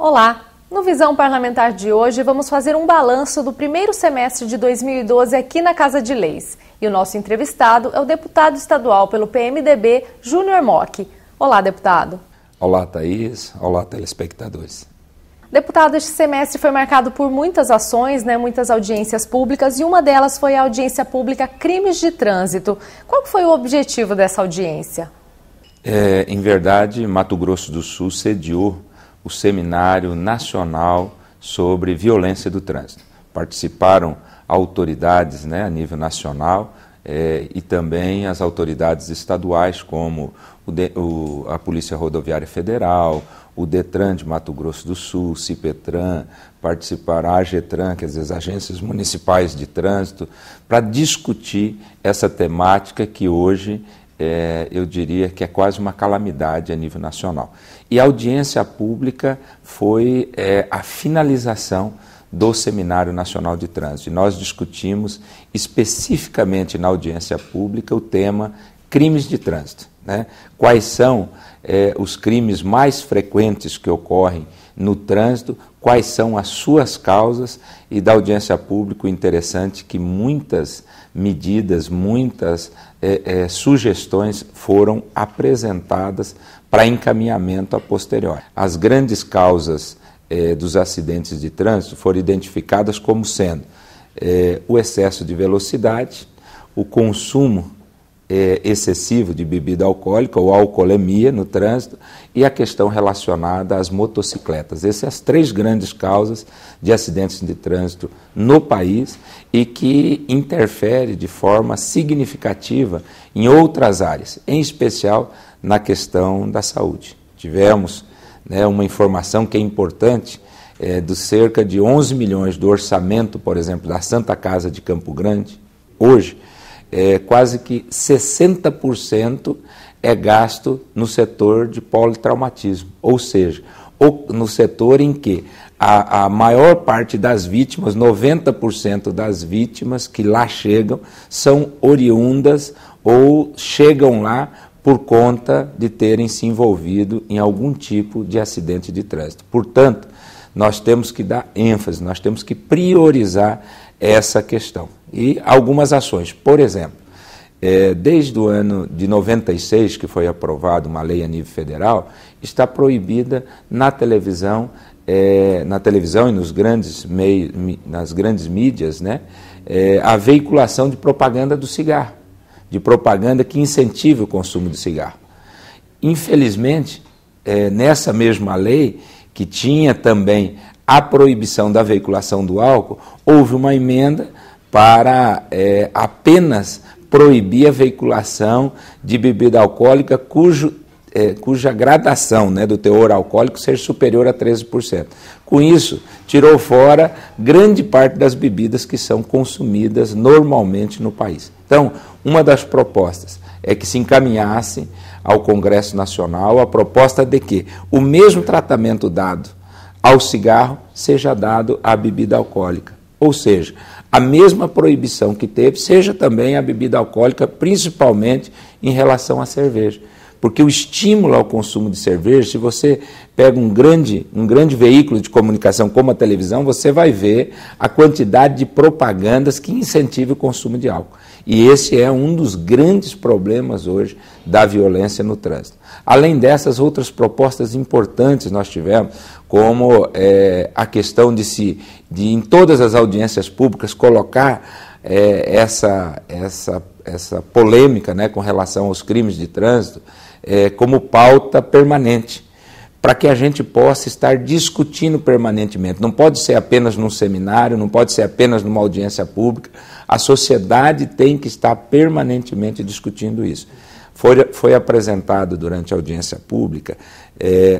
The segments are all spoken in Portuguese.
Olá! No Visão Parlamentar de hoje, vamos fazer um balanço do primeiro semestre de 2012 aqui na Casa de Leis. E o nosso entrevistado é o deputado estadual pelo PMDB, Júnior Mock. Olá, deputado. Olá, Thaís. Olá, telespectadores. Deputado, este semestre foi marcado por muitas ações, muitas audiências públicas, e uma delas foi a audiência pública Crimes de Trânsito. Qual foi o objetivo dessa audiência? Em verdade, Mato Grosso do Sul sediou o Seminário Nacional sobre Violência do Trânsito. Participaram autoridades a nível nacional e também as autoridades estaduais, como a Polícia Rodoviária Federal, o Detran de Mato Grosso do Sul, o Cipetran, participaram a AGETRAN, quer dizer, as agências municipais de trânsito, para discutir essa temática que hoje eu diria que é quase uma calamidade a nível nacional. E a audiência pública foi a finalização do Seminário Nacional de Trânsito. E nós discutimos especificamente na audiência pública o tema crimes de trânsito. Quais são os crimes mais frequentes que ocorrem no trânsito, quais são as suas causas, e da audiência pública o interessante é que muitas medidas, muitas sugestões foram apresentadas para encaminhamento a posteriori. As grandes causas dos acidentes de trânsito foram identificadas como sendo o excesso de velocidade, o consumo excessivo de bebida alcoólica ou alcoolemia no trânsito e a questão relacionada às motocicletas. Essas são as três grandes causas de acidentes de trânsito no país e que interfere de forma significativa em outras áreas, em especial na questão da saúde. Tivemos uma informação que é importante dos cerca de 11 milhões do orçamento, por exemplo, da Santa Casa de Campo Grande, hoje, quase que 60% é gasto no setor de politraumatismo, ou seja, no setor em que a maior parte das vítimas, 90% das vítimas que lá chegam, são oriundas ou chegam lá por conta de terem se envolvido em algum tipo de acidente de trânsito. Portanto, nós temos que dar ênfase, nós temos que priorizar essa questão. E algumas ações, por exemplo, desde o ano de 96, que foi aprovada uma lei a nível federal, está proibida na televisão e nos grandes meios, nas grandes mídias, a veiculação de propaganda do cigarro, de propaganda que incentive o consumo de cigarro. Infelizmente, nessa mesma lei, que tinha também a proibição da veiculação do álcool, houve uma emenda para apenas proibir a veiculação de bebida alcoólica cuja gradação do teor alcoólico seja superior a 13%. Com isso, tirou fora grande parte das bebidas que são consumidas normalmente no país. Então, uma das propostas é que se encaminhasse ao Congresso Nacional a proposta de que o mesmo tratamento dado ao cigarro seja dado à bebida alcoólica. Ou seja, a mesma proibição que teve seja também a bebida alcoólica, principalmente em relação à cerveja. Porque o estímulo ao consumo de cerveja, se você pega um grande veículo de comunicação como a televisão, você vai ver a quantidade de propagandas que incentivam o consumo de álcool. E esse é um dos grandes problemas hoje da violência no trânsito. Além dessas, outras propostas importantes nós tivemos, como a questão de em todas as audiências públicas colocar essa polêmica com relação aos crimes de trânsito como pauta permanente, para que a gente possa estar discutindo permanentemente. Não pode ser apenas num seminário, não pode ser apenas numa audiência pública, a sociedade tem que estar permanentemente discutindo isso. Foi apresentado durante a audiência pública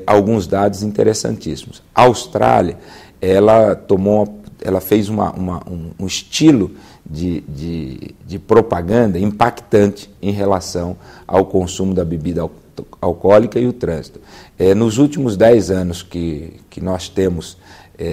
alguns dados interessantíssimos. A Austrália, ela fez um estilo de propaganda impactante em relação ao consumo da bebida alcoólica e o trânsito. Nos últimos 10 anos que nós temos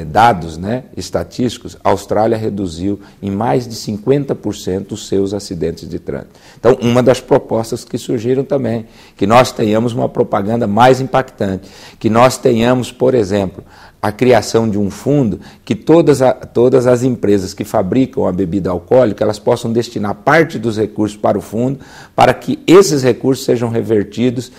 dados estatísticos, a Austrália reduziu em mais de 50% os seus acidentes de trânsito. Então, uma das propostas que surgiram também, que nós tenhamos uma propaganda mais impactante, que nós tenhamos, por exemplo, a criação de um fundo que todas as empresas que fabricam a bebida alcoólica, elas possam destinar parte dos recursos para o fundo, para que esses recursos sejam revertidos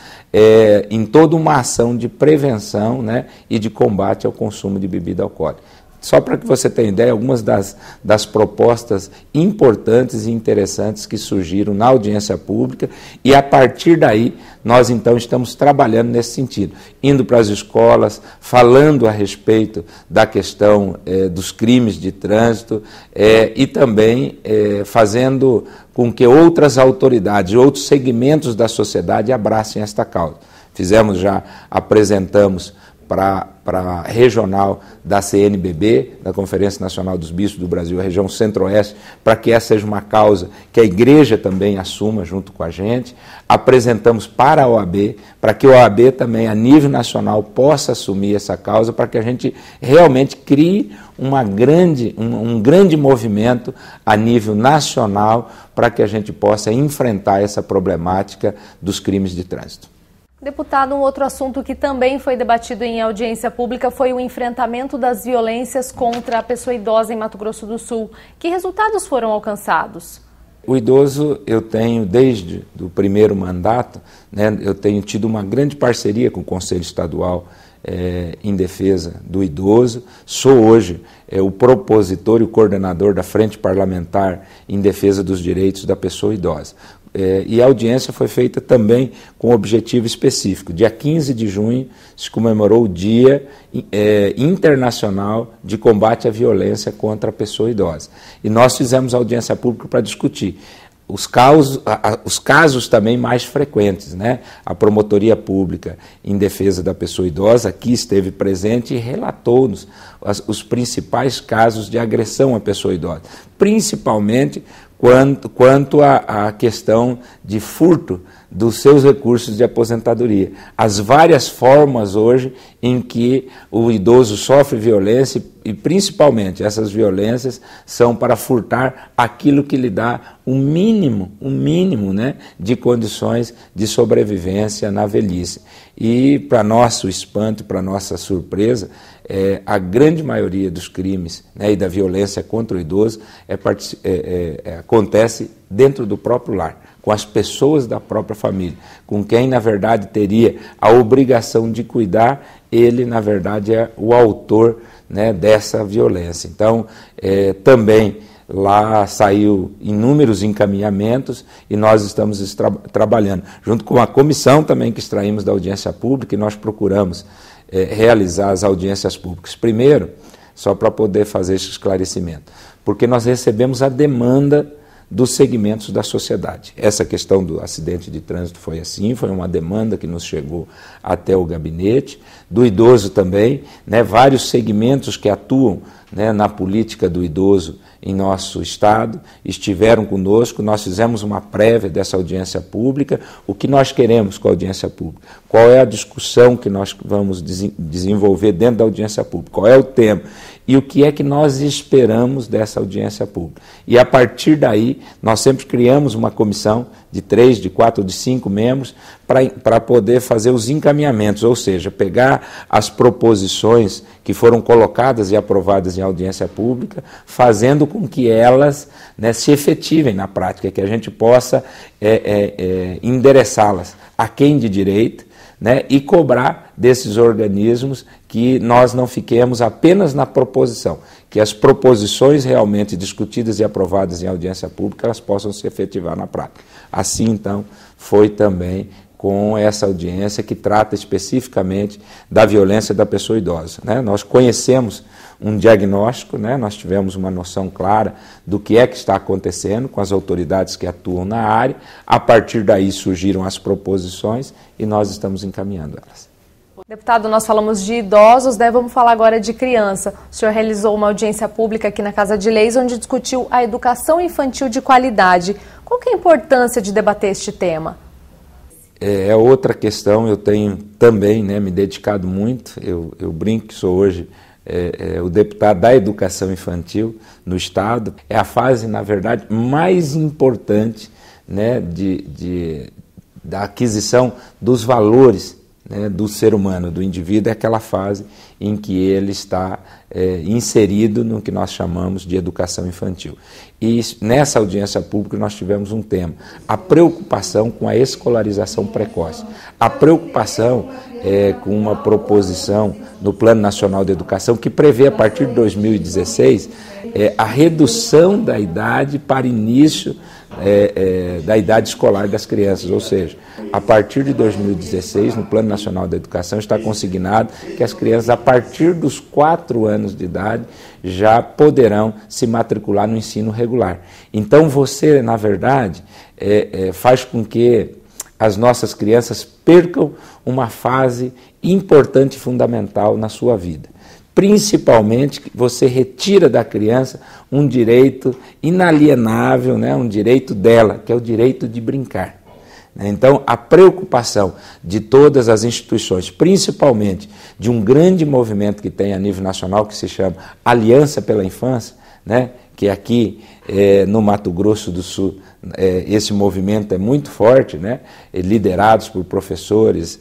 em toda uma ação de prevenção, né, e de combate ao consumo de bebida alcoólica. Só para que você tenha ideia, algumas das propostas importantes e interessantes que surgiram na audiência pública, e a partir daí nós então estamos trabalhando nesse sentido, indo para as escolas, falando a respeito da questão dos crimes de trânsito e também fazendo com que outras autoridades, outros segmentos da sociedade abracem esta causa. Apresentamos para a regional da CNBB, da Conferência Nacional dos Bispos do Brasil, a região Centro-Oeste, para que essa seja uma causa que a igreja também assuma junto com a gente. Apresentamos para a OAB, para que a OAB também, a nível nacional, possa assumir essa causa, para que a gente realmente crie um grande movimento a nível nacional, para que a gente possa enfrentar essa problemática dos crimes de trânsito. Deputado, um outro assunto que também foi debatido em audiência pública foi o enfrentamento das violências contra a pessoa idosa em Mato Grosso do Sul. Que resultados foram alcançados? O idoso, eu tenho, desde o primeiro mandato, né, eu tenho tido uma grande parceria com o Conselho Estadual em defesa do idoso. Sou hoje o propositor e o coordenador da Frente Parlamentar em defesa dos direitos da pessoa idosa. E a audiência foi feita também com um objetivo específico. Dia 15 de junho se comemorou o Dia Internacional de Combate à Violência contra a Pessoa Idosa. E nós fizemos audiência pública para discutir os casos também mais frequentes, né? A Promotoria Pública em Defesa da Pessoa Idosa aqui esteve presente e relatou-nos os principais casos de agressão à pessoa idosa, principalmente quanto à questão de furto dos seus recursos de aposentadoria. As várias formas hoje em que o idoso sofre violência e principalmente essas violências são para furtar aquilo que lhe dá um mínimo, né, de condições de sobrevivência na velhice. E para nosso espanto, para nossa surpresa, a grande maioria dos crimes, né, e da violência contra o idoso acontece dentro do próprio lar, com as pessoas da própria família, com quem, na verdade, teria a obrigação de cuidar, ele, na verdade, é o autor, né, dessa violência. Então, também lá saiu inúmeros encaminhamentos e nós estamos trabalhando, junto com a comissão também que extraímos da audiência pública, e nós procuramos realizar as audiências públicas. Primeiro, só para poder fazer esse esclarecimento, porque nós recebemos a demanda dos segmentos da sociedade. Essa questão do acidente de trânsito foi assim, foi uma demanda que nos chegou até o gabinete, do idoso também, né, vários segmentos que atuam, né, na política do idoso em nosso estado estiveram conosco. Nós fizemos uma prévia dessa audiência pública. O que nós queremos com a audiência pública? Qual é a discussão que nós vamos desenvolver dentro da audiência pública? Qual é o tema? E o que é que nós esperamos dessa audiência pública? E a partir daí, nós sempre criamos uma comissão de 3, de 4 ou de 5 membros para poder fazer os encaminhamentos, ou seja, pegar as proposições que foram colocadas e aprovadas em audiência pública, fazendo com que elas, né, se efetivem na prática, que a gente possa endereçá-las a quem de direito, né, e cobrar desses organismos que nós não fiquemos apenas na proposição, que as proposições realmente discutidas e aprovadas em audiência pública, elas possam se efetivar na prática. Assim, então, foi também com essa audiência que trata especificamente da violência da pessoa idosa, né? Nós conhecemos um diagnóstico, né? Nós tivemos uma noção clara do que é que está acontecendo com as autoridades que atuam na área. A partir daí surgiram as proposições e nós estamos encaminhando elas. Deputado, nós falamos de idosos, né? Vamos falar agora de criança. O senhor realizou uma audiência pública aqui na Casa de Leis, onde discutiu a educação infantil de qualidade. Qual que é a importância de debater este tema? É outra questão, eu tenho também, né, me dedicado muito, eu brinco que sou hoje o deputado da educação infantil no Estado. É a fase, na verdade, mais importante, né, da aquisição dos valores, né, do ser humano, do indivíduo, é aquela fase em que ele está inserido no que nós chamamos de educação infantil. E nessa audiência pública nós tivemos um tema, a preocupação com a escolarização precoce, a preocupação com uma proposição no Plano Nacional de Educação que prevê a partir de 2016 a redução da idade para início da idade escolar das crianças, ou seja, a partir de 2016, no Plano Nacional da Educação, está consignado que as crianças, a partir dos 4 anos de idade, já poderão se matricular no ensino regular. Então você, na verdade, faz com que as nossas crianças percam uma fase importante e fundamental na sua vida. Principalmente, você retira da criança um direito inalienável, né, um direito dela, que é o direito de brincar. Então, a preocupação de todas as instituições, principalmente de um grande movimento que tem a nível nacional, que se chama Aliança pela Infância, né, que aqui no Mato Grosso do Sul, esse movimento é muito forte, né, liderados por professores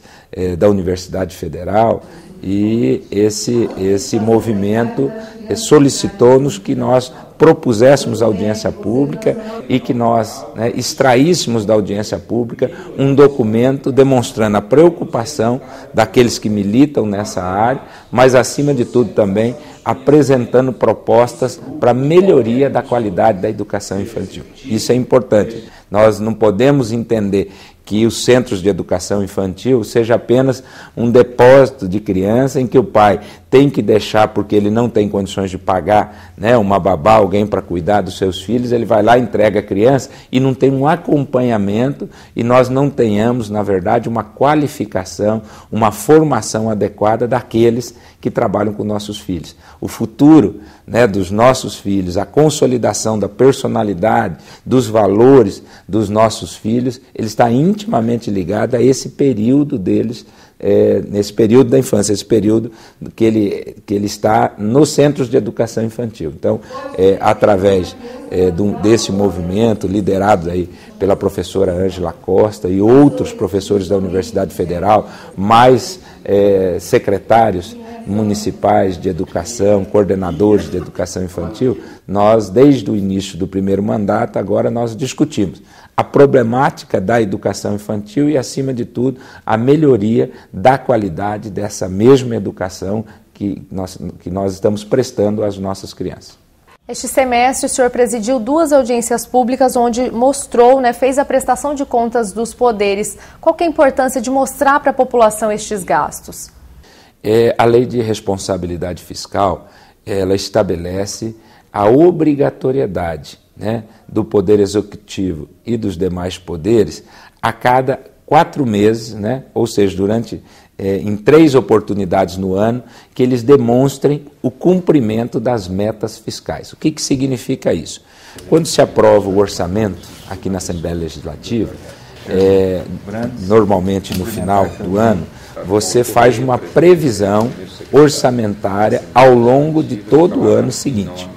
da Universidade Federal, e esse movimento solicitou-nos que nós propuséssemos audiência pública e que nós extraíssemos da audiência pública um documento demonstrando a preocupação daqueles que militam nessa área, mas acima de tudo também apresentando propostas para melhoria da qualidade da educação infantil. Isso é importante. Nós não podemos entender que os centros de educação infantil seja apenas um depósito de criança em que o pai tem que deixar, porque ele não tem condições de pagar, né, uma babá, alguém para cuidar dos seus filhos, ele vai lá, entrega a criança e não tem um acompanhamento e nós não tenhamos, na verdade, uma qualificação, uma formação adequada daqueles que trabalham com nossos filhos. O futuro, né, dos nossos filhos, a consolidação da personalidade, dos valores dos nossos filhos, ele está intimamente ligado a esse período deles, nesse período da infância, esse período que ele está nos centros de educação infantil. Então, através desse movimento, liderado aí pela professora Ângela Costa e outros professores da Universidade Federal, mais secretários municipais de educação, coordenadores de educação infantil, nós, desde o início do primeiro mandato, agora nós discutimos a problemática da educação infantil e, acima de tudo, a melhoria da qualidade dessa mesma educação que nós estamos prestando às nossas crianças. Este semestre, o senhor presidiu 2 audiências públicas onde mostrou, fez a prestação de contas dos poderes. Qual que é a importância de mostrar para a população estes gastos? A Lei de Responsabilidade Fiscal, ela estabelece a obrigatoriedade, né, do Poder Executivo e dos demais poderes a cada 4 meses, né, ou seja, em 3 oportunidades no ano, que eles demonstrem o cumprimento das metas fiscais. O que significa isso? Quando se aprova o orçamento aqui na Assembleia Legislativa, normalmente no final do ano, você faz uma previsão orçamentária ao longo de todo o ano seguinte.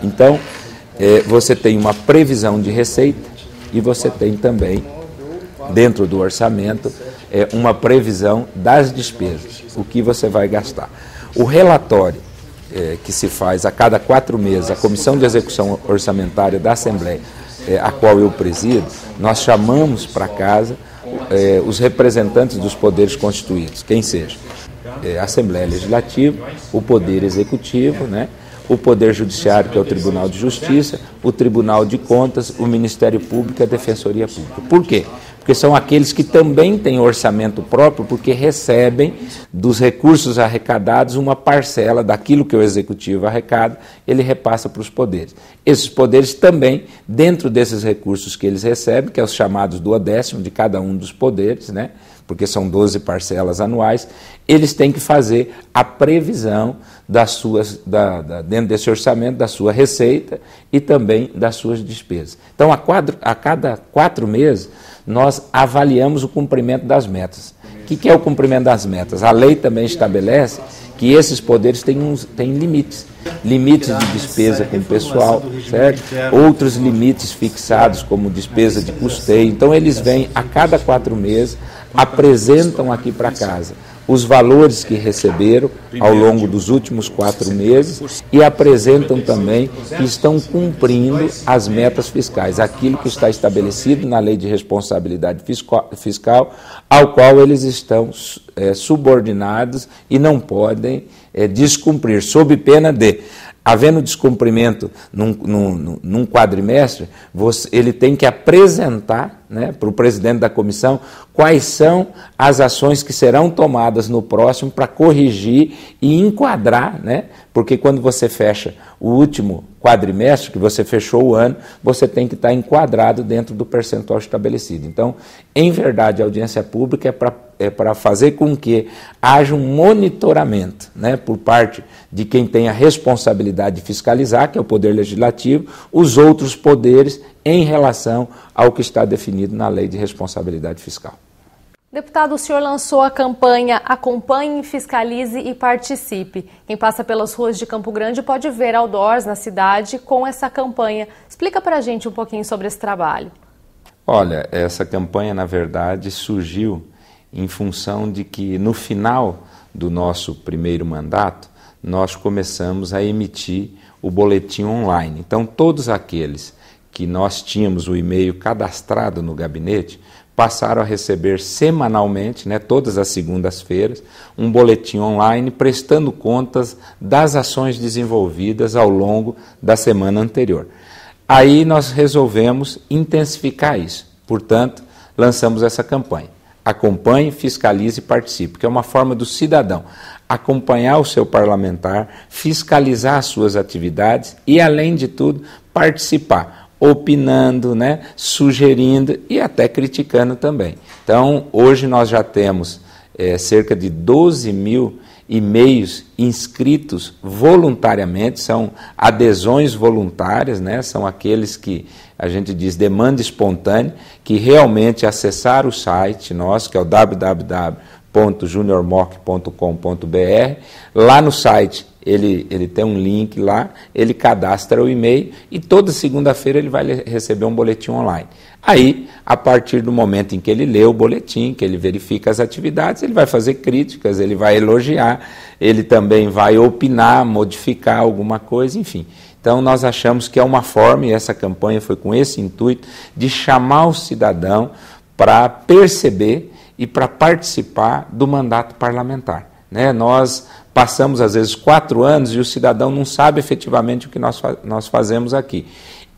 Então, você tem uma previsão de receita e você tem também, dentro do orçamento, uma previsão das despesas, o que você vai gastar. O relatório que se faz a cada 4 meses, a Comissão de Execução Orçamentária da Assembleia, a qual eu presido, nós chamamos para casa os representantes dos poderes constituídos, quem seja, a Assembleia Legislativa, o Poder Executivo, né, o Poder Judiciário, que é o Tribunal de Justiça, o Tribunal de Contas, o Ministério Público e a Defensoria Pública. Por quê? Porque são aqueles que também têm orçamento próprio, porque recebem dos recursos arrecadados uma parcela daquilo que o Executivo arrecada, ele repassa para os poderes. Esses poderes também, dentro desses recursos que eles recebem, que é os chamados duodécimo de cada um dos poderes, né, porque são 12 parcelas anuais, eles têm que fazer a previsão dentro desse orçamento, da sua receita e também das suas despesas. Então, a cada 4 meses, nós avaliamos o cumprimento das metas. O que é o cumprimento das metas? A lei também estabelece que esses poderes têm limites. Limites de despesa com o pessoal, certo? Outros limites fixados, como despesa de custeio. Então, eles vêm a cada 4 meses, apresentam aqui para casa os valores que receberam ao longo dos últimos 4 meses e apresentam também que estão cumprindo as metas fiscais, aquilo que está estabelecido na Lei de Responsabilidade Fiscal, ao qual eles estão subordinados e não podem descumprir, sob pena de, havendo descumprimento num quadrimestre, ele tem que apresentar, né, para o presidente da comissão quais são as ações que serão tomadas no próximo para corrigir e enquadrar, né, porque quando você fecha o último quadrimestre, que você fechou o ano, você tem que estar enquadrado dentro do percentual estabelecido. Então, em verdade, a audiência pública é para fazer com que haja um monitoramento, né, por parte de quem tem a responsabilidade de fiscalizar, que é o Poder Legislativo, os outros poderes em relação ao que está definido na Lei de Responsabilidade Fiscal. Deputado, o senhor lançou a campanha Acompanhe, Fiscalize e Participe. Quem passa pelas ruas de Campo Grande pode ver outdoors na cidade com essa campanha. Explica para a gente um pouquinho sobre esse trabalho. Olha, essa campanha, na verdade, surgiu em função de que, no final do nosso primeiro mandato, nós começamos a emitir o boletim online. Então, todos aqueles que nós tínhamos o e-mail cadastrado no gabinete passaram a receber semanalmente, né, todas as segundas-feiras, um boletim online prestando contas das ações desenvolvidas ao longo da semana anterior. Aí nós resolvemos intensificar isso. Portanto, lançamos essa campanha. Acompanhe, fiscalize e participe, que é uma forma do cidadão acompanhar o seu parlamentar, fiscalizar as suas atividades e, além de tudo, participar, opinando, né, sugerindo e até criticando também. Então, hoje nós já temos cerca de 12 mil e-mails inscritos voluntariamente, são adesões voluntárias, né? São aqueles que a gente diz demanda espontânea, que realmente acessaram o site nosso, que é o www.juniormoc.com.br. Lá no site ele tem um link lá, ele cadastra o e-mail e toda segunda-feira ele vai receber um boletim online. Aí, a partir do momento em que ele lê o boletim, que ele verifica as atividades, ele vai fazer críticas, ele vai elogiar, ele também vai opinar, modificar alguma coisa, enfim. Então, nós achamos que é uma forma, e essa campanha foi com esse intuito, de chamar o cidadão para perceber e para participar do mandato parlamentar, né? Nós passamos, às vezes, 4 anos e o cidadão não sabe efetivamente o que nós fazemos aqui.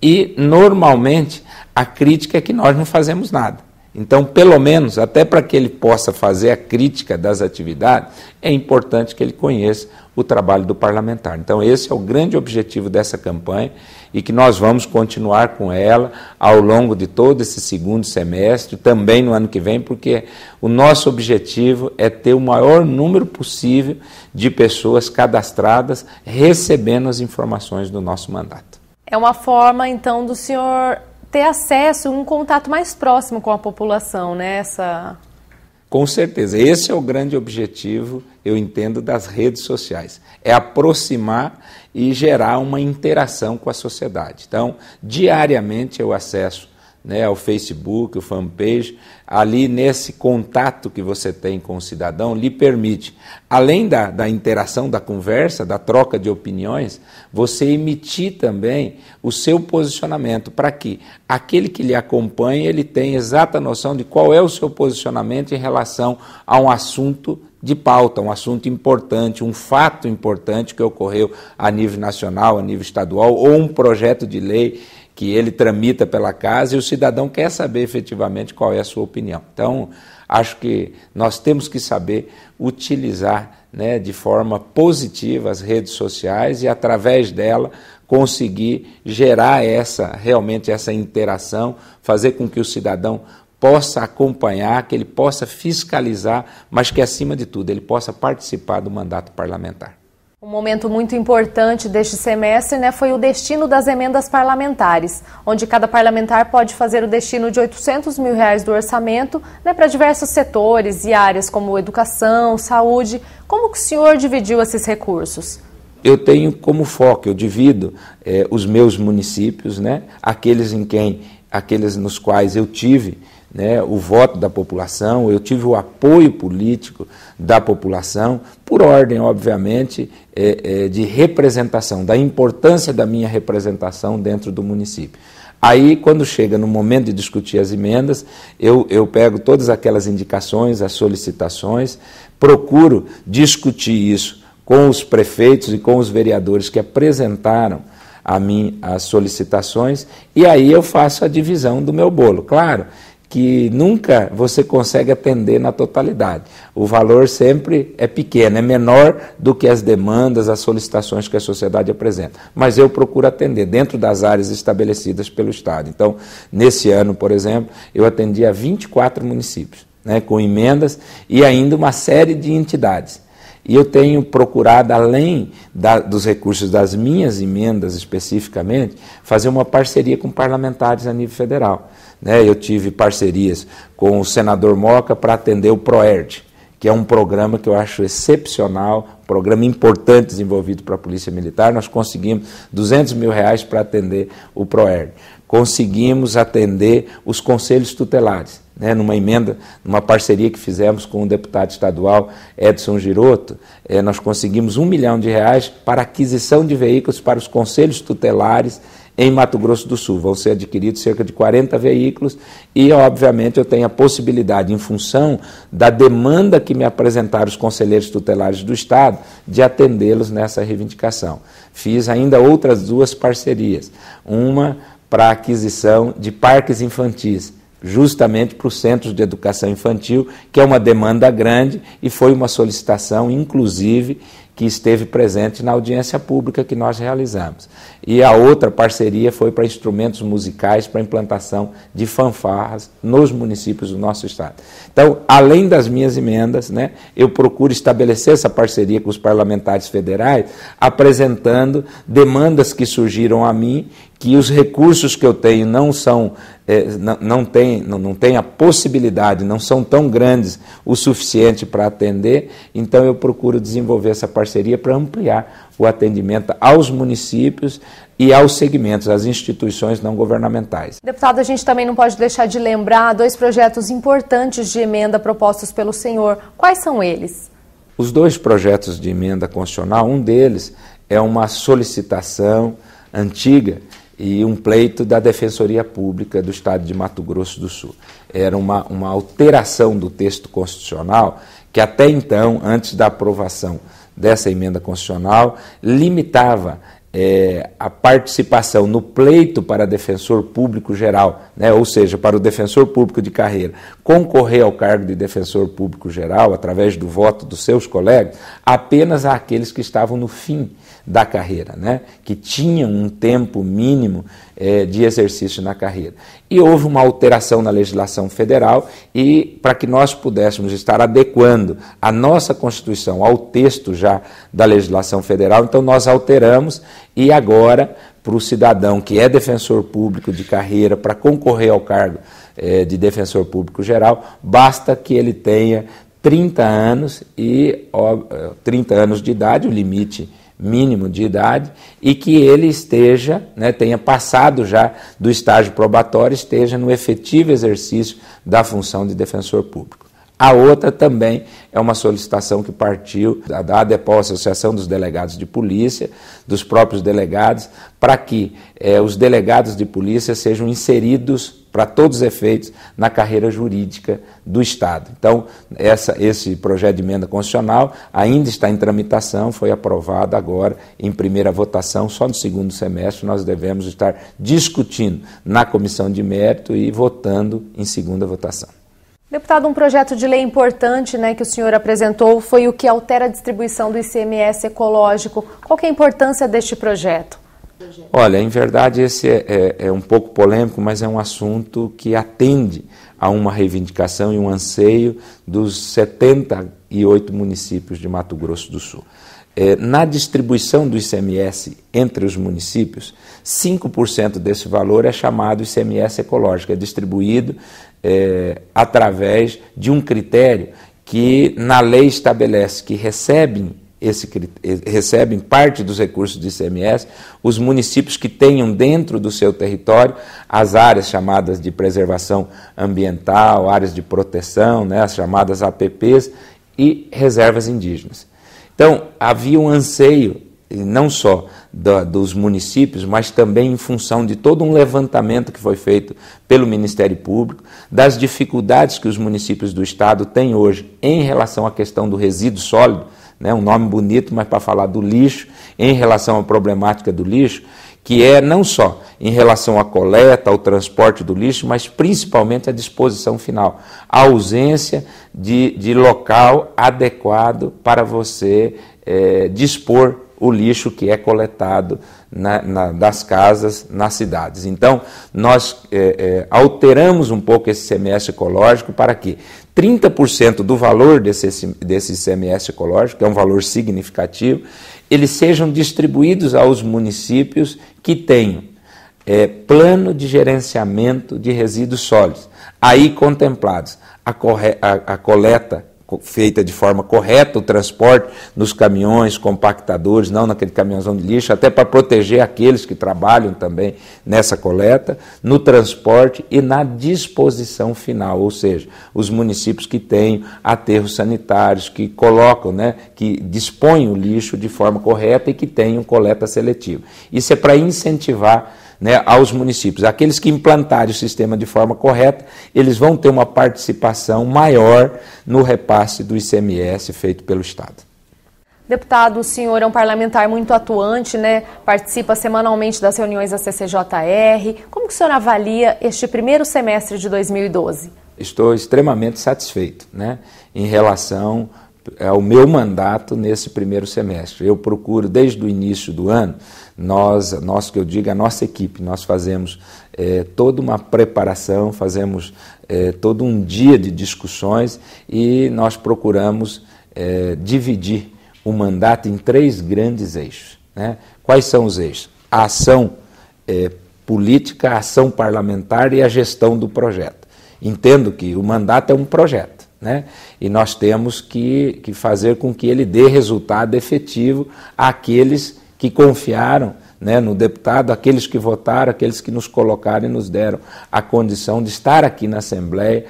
E, normalmente, a crítica é que nós não fazemos nada. Então, pelo menos, até para que ele possa fazer a crítica das atividades, é importante que ele conheça o trabalho do parlamentar. Então, esse é o grande objetivo dessa campanha e que nós vamos continuar com ela ao longo de todo esse segundo semestre, também no ano que vem, porque o nosso objetivo é ter o maior número possível de pessoas cadastradas recebendo as informações do nosso mandato. É uma forma, então, do senhor ter acesso, um contato mais próximo com a população, né? Com certeza, esse é o grande objetivo, eu entendo, das redes sociais. É aproximar e gerar uma interação com a sociedade. Então, diariamente eu acesso, né, ao Facebook, o fanpage, ali nesse contato que você tem com o cidadão, lhe permite, além da interação, da conversa, da troca de opiniões, você emitir também o seu posicionamento, para que aquele que lhe acompanha, ele tenha exata noção de qual é o seu posicionamento em relação a um assunto de pauta, um assunto importante, um fato importante que ocorreu a nível nacional, a nível estadual, ou um projeto de lei que ele tramita pela casa e o cidadão quer saber efetivamente qual é a sua opinião. Então, acho que nós temos que saber utilizar, né, de forma positiva as redes sociais e, através dela, conseguir gerar realmente essa interação, fazer com que o cidadão possa acompanhar, que ele possa fiscalizar, mas que, acima de tudo, ele possa participar do mandato parlamentar. Um momento muito importante deste semestre, foi o destino das emendas parlamentares, onde cada parlamentar pode fazer o destino de R$800 mil do orçamento, para diversos setores e áreas como educação, saúde. Como que o senhor dividiu esses recursos? Eu tenho como foco, eu divido os meus municípios, aqueles nos quais eu tive o voto da população, eu tive o apoio político da população, por ordem, obviamente, de representação, da importância da minha representação dentro do município. Aí, quando chega no momento de discutir as emendas, eu pego todas aquelas indicações, as solicitações, procuro discutir isso com os prefeitos e com os vereadores que apresentaram a mim as solicitações, e aí eu faço a divisão do meu bolo. Claro que nunca você consegue atender na totalidade. O valor sempre é pequeno, é menor do que as demandas, as solicitações que a sociedade apresenta. Mas eu procuro atender dentro das áreas estabelecidas pelo Estado. Então, nesse ano, por exemplo, eu atendi a 24 municípios, com emendas e ainda uma série de entidades. E eu tenho procurado, além dos recursos das minhas emendas especificamente, fazer uma parceria com parlamentares a nível federal. Eu tive parcerias com o senador Moca para atender o PROERD, que é um programa que eu acho excepcional, um programa importante desenvolvido para a Polícia Militar. Nós conseguimos R$200 mil para atender o PROERD. Conseguimos atender os conselhos tutelares, numa emenda, numa parceria que fizemos com o deputado estadual Edson Giroto, nós conseguimos R$1 milhão para aquisição de veículos para os conselhos tutelares em Mato Grosso do Sul. Vão ser adquiridos cerca de 40 veículos e, obviamente, eu tenho a possibilidade, em função da demanda que me apresentaram os conselheiros tutelares do Estado, de atendê-los nessa reivindicação. Fiz ainda outras 2 parcerias, uma para a aquisição de parques infantis, justamente para os centros de educação infantil, que é uma demanda grande e foi uma solicitação, inclusive, que esteve presente na audiência pública que nós realizamos. E a outra parceria foi para instrumentos musicais, para a implantação de fanfarras nos municípios do nosso estado. Então, além das minhas emendas, eu procuro estabelecer essa parceria com os parlamentares federais, apresentando demandas que surgiram a mim, que os recursos que eu tenho não tem a possibilidade, não são tão grandes o suficiente para atender, então eu procuro desenvolver essa parceria para ampliar o atendimento aos municípios e aos segmentos, às instituições não governamentais. Deputado, a gente também não pode deixar de lembrar 2 projetos importantes de emenda propostos pelo senhor. Quais são eles? Os 2 projetos de emenda constitucional, um deles é uma solicitação antiga e um pleito da Defensoria Pública do Estado de Mato Grosso do Sul. Era uma alteração do texto constitucional que até então, antes da aprovação dessa emenda constitucional, limitava a participação no pleito para defensor público geral, ou seja, para o defensor público de carreira, concorrer ao cargo de defensor público geral, através do voto dos seus colegas, apenas àqueles que estavam no fim da carreira, que tinham um tempo mínimo de exercício na carreira. E houve uma alteração na legislação federal e para que nós pudéssemos estar adequando a nossa Constituição ao texto já da legislação federal, então nós alteramos e agora, para o cidadão que é defensor público de carreira, para concorrer ao cargo de defensor público geral, basta que ele tenha 30 anos e 30 anos de idade, o limite mínimo de idade, e que ele esteja, tenha passado já do estágio probatório, esteja no efetivo exercício da função de defensor público. A outra também é uma solicitação que partiu da ADEPOL, Associação dos Delegados de Polícia, dos próprios delegados, para que os delegados de polícia sejam inseridos, para todos os efeitos, na carreira jurídica do Estado. Então, esse projeto de emenda constitucional ainda está em tramitação, foi aprovado agora em primeira votação, só no 2º semestre nós devemos estar discutindo na comissão de mérito e votando em 2ª votação. Deputado, um projeto de lei importante que o senhor apresentou foi o que altera a distribuição do ICMS ecológico. Qual que é a importância deste projeto? Olha, em verdade esse é um pouco polêmico, mas é um assunto que atende a uma reivindicação e um anseio dos 78 municípios de Mato Grosso do Sul. na distribuição do ICMS entre os municípios, 5% desse valor é chamado ICMS ecológico, é distribuído através de um critério que na lei estabelece que recebem parte dos recursos do ICMS os municípios que tenham dentro do seu território as áreas chamadas de preservação ambiental, áreas de proteção, né, as chamadas APPs e reservas indígenas. Então, havia um anseio, não só dos municípios, mas também em função de todo um levantamento que foi feito pelo Ministério Público, das dificuldades que os municípios do Estado têm hoje em relação à questão do resíduo sólido, né, um nome bonito, mas para falar do lixo, em relação à problemática do lixo, que é não só em relação à coleta, ao transporte do lixo, mas principalmente à disposição final, a ausência de local adequado para você dispor o lixo que é coletado das casas nas cidades. Então, nós alteramos um pouco esse ICMS ecológico para que 30% do valor desse ICMS ecológico, que é um valor significativo, eles sejam distribuídos aos municípios que tenham plano de gerenciamento de resíduos sólidos, aí contemplados a coleta feita de forma correta, o transporte nos caminhões, compactadores, não naquele caminhãozão de lixo, até para proteger aqueles que trabalham também nessa coleta, no transporte e na disposição final, ou seja, os municípios que têm aterros sanitários, que colocam, né, que dispõem o lixo de forma correta e que tenham coleta seletiva. Isso é para incentivar, né, aos municípios. Aqueles que implantarem o sistema de forma correta, eles vão ter uma participação maior no repasse do ICMS feito pelo Estado. Deputado, o senhor é um parlamentar muito atuante, né? Participa semanalmente das reuniões da CCJR. Como que o senhor avalia este primeiro semestre de 2012? Estou extremamente satisfeito, né, em relação ao meu mandato nesse primeiro semestre. Eu procuro, desde o início do ano, que eu digo, a nossa equipe, nós fazemos toda uma preparação, fazemos todo um dia de discussões e nós procuramos dividir o mandato em 3 grandes eixos, né? Quais são os eixos? A ação política, a ação parlamentar e a gestão do projeto. Entendo que o mandato é um projeto, né? E nós temos que fazer com que ele dê resultado efetivo àqueles que confiaram, né, no deputado, aqueles que votaram, aqueles que nos colocaram e nos deram a condição de estar aqui na Assembleia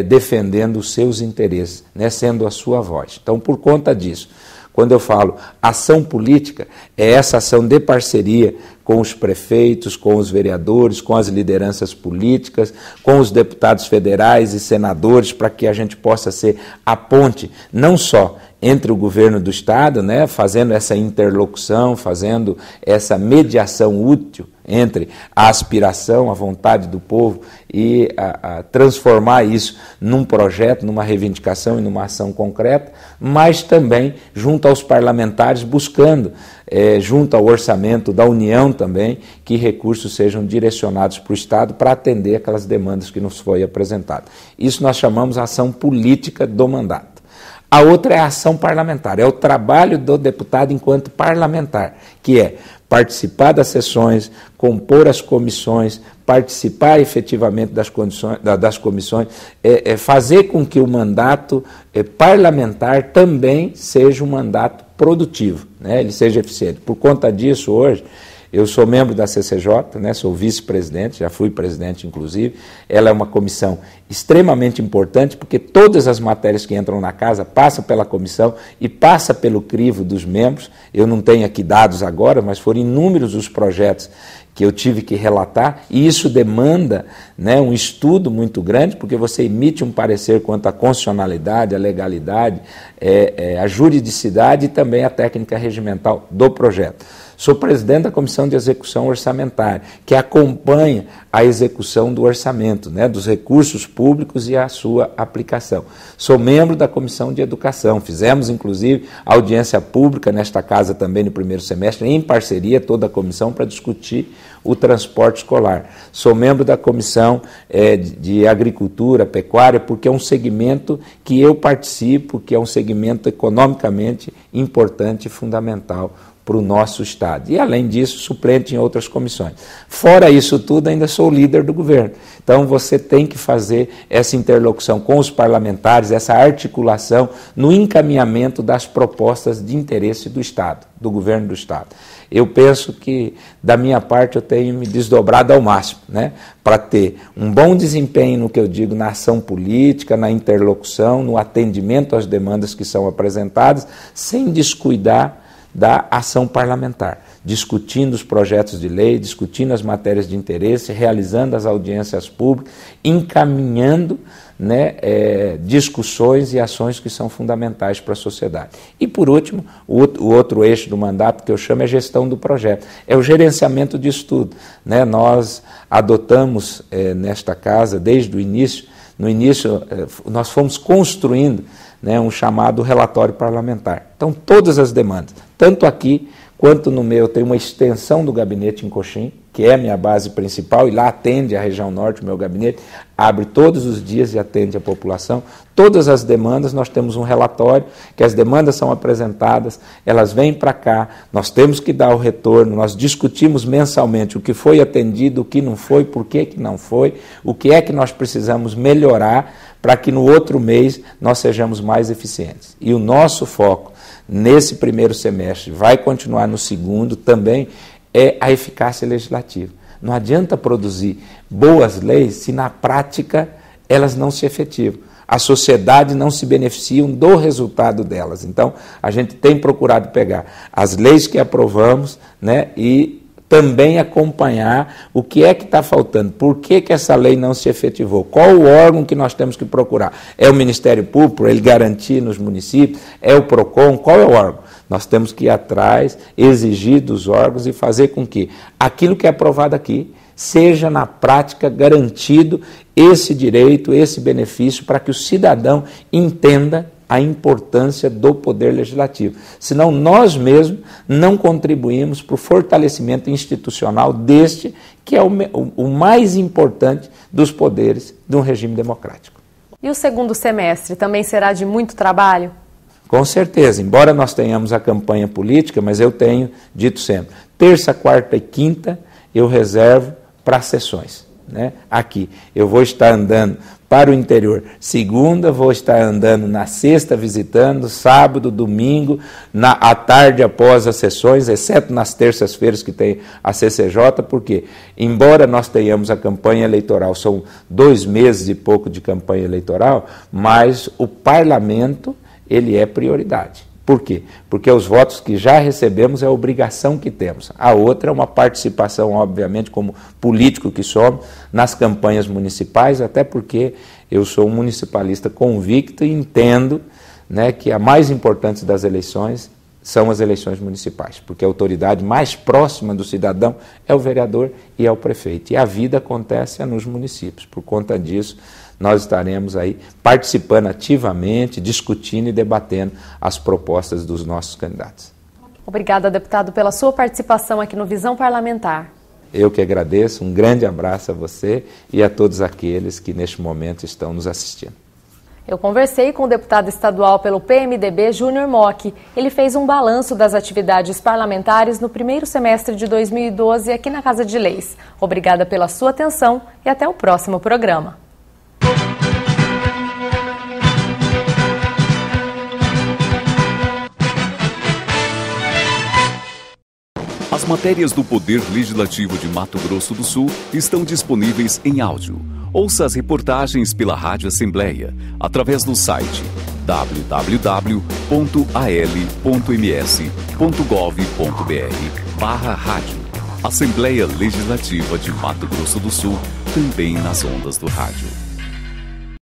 defendendo os seus interesses, né, sendo a sua voz. Então, por conta disso, quando eu falo ação política, é essa ação de parceria com os prefeitos, com os vereadores, com as lideranças políticas, com os deputados federais e senadores, para que a gente possa ser a ponte, não só entre o governo do Estado, né, fazendo essa interlocução, fazendo essa mediação útil entre a aspiração, a vontade do povo e a transformar isso num projeto, numa reivindicação e numa ação concreta, mas também junto aos parlamentares, buscando, junto ao orçamento da União também, que recursos sejam direcionados para o Estado para atender aquelas demandas que nos foi apresentado. Isso nós chamamos ação política do mandato. A outra é a ação parlamentar, é o trabalho do deputado enquanto parlamentar, que é participar das sessões, compor as comissões, participar efetivamente das comissões, fazer com que o mandato parlamentar também seja um mandato produtivo, né, ele seja eficiente. Por conta disso, hoje, eu sou membro da CCJ, né, sou vice-presidente, já fui presidente inclusive. Ela é uma comissão extremamente importante porque todas as matérias que entram na casa passam pela comissão e passa pelo crivo dos membros. Eu não tenho aqui dados agora, mas foram inúmeros os projetos que eu tive que relatar, e isso demanda, né, um estudo muito grande, porque você emite um parecer quanto à constitucionalidade, à legalidade, à juridicidade e também à técnica regimental do projeto. Sou presidente da Comissão de Execução Orçamentária, que acompanha a execução do orçamento, né, dos recursos públicos e a sua aplicação. Sou membro da Comissão de Educação, fizemos inclusive audiência pública nesta casa também no primeiro semestre, em parceria toda a comissão, para discutir o transporte escolar. Sou membro da Comissão de Agricultura, Pecuária, porque é um segmento que eu participo, que é um segmento economicamente importante e fundamental para o nosso Estado. E, além disso, suplente em outras comissões. Fora isso tudo, ainda sou líder do governo. Então, você tem que fazer essa interlocução com os parlamentares, essa articulação no encaminhamento das propostas de interesse do Estado, do governo do Estado. Eu penso que, da minha parte, eu tenho me desdobrado ao máximo, né, para ter um bom desempenho no que eu digo na ação política, na interlocução, no atendimento às demandas que são apresentadas, sem descuidar da ação parlamentar, discutindo os projetos de lei, discutindo as matérias de interesse, realizando as audiências públicas, encaminhando, né, discussões e ações que são fundamentais para a sociedade. E, por último, o outro eixo do mandato que eu chamo é gestão do projeto, é o gerenciamento disso tudo, né? Nós adotamos nesta casa, desde o início, nós fomos construindo, né, um chamado relatório parlamentar. Então, todas as demandas, tanto aqui quanto no meu, tem uma extensão do gabinete em Coxim, que é a minha base principal, e lá atende a região norte, o meu gabinete, abre todos os dias e atende a população. Todas as demandas, nós temos um relatório, que as demandas são apresentadas, elas vêm para cá, nós temos que dar o retorno, nós discutimos mensalmente o que foi atendido, o que não foi, por que não foi, o que é que nós precisamos melhorar para que no outro mês nós sejamos mais eficientes. E o nosso foco nesse primeiro semestre, vai continuar no segundo também, é a eficácia legislativa. Não adianta produzir boas leis se na prática elas não se efetivam. A sociedade não se beneficia do resultado delas. Então, a gente tem procurado pegar as leis que aprovamos, né, e também acompanhar o que é que está faltando, por que essa lei não se efetivou, qual o órgão que nós temos que procurar. É o Ministério Público, para ele garantir nos municípios, é o PROCON, qual é o órgão? Nós temos que ir atrás, exigir dos órgãos e fazer com que aquilo que é aprovado aqui seja na prática garantido esse direito, esse benefício, para que o cidadão entenda a importância do poder legislativo. Senão nós mesmos não contribuímos para o fortalecimento institucional deste, que é o mais importante dos poderes de um regime democrático. E o segundo semestre também será de muito trabalho? Com certeza, embora nós tenhamos a campanha política, mas eu tenho dito sempre, terça, quarta e quinta eu reservo para sessões, né? Aqui, eu vou estar andando para o interior. Segunda, vou estar andando na sexta, visitando, sábado, domingo, à tarde após as sessões, exceto nas terças-feiras que tem a CCJ, porque, embora nós tenhamos a campanha eleitoral, são 2 meses e pouco de campanha eleitoral, mas o parlamento, ele é prioridade. Por quê? Porque os votos que já recebemos é a obrigação que temos. A outra é uma participação, obviamente, como político que somos, nas campanhas municipais, até porque eu sou um municipalista convicto e entendo, né, que a mais importante das eleições são as eleições municipais, porque a autoridade mais próxima do cidadão é o vereador e é o prefeito. E a vida acontece nos municípios. Por conta disso, nós estaremos aí participando ativamente, discutindo e debatendo as propostas dos nossos candidatos. Obrigada, deputado, pela sua participação aqui no Visão Parlamentar. Eu que agradeço, um grande abraço a você e a todos aqueles que neste momento estão nos assistindo. Eu conversei com o deputado estadual pelo PMDB, Júnior Mock. Ele fez um balanço das atividades parlamentares no primeiro semestre de 2012 aqui na Casa de Leis. Obrigada pela sua atenção e até o próximo programa. As matérias do Poder Legislativo de Mato Grosso do Sul estão disponíveis em áudio. Ouça as reportagens pela Rádio Assembleia através do site www.al.ms.gov.br/rádio. Assembleia Legislativa de Mato Grosso do Sul, também nas ondas do rádio.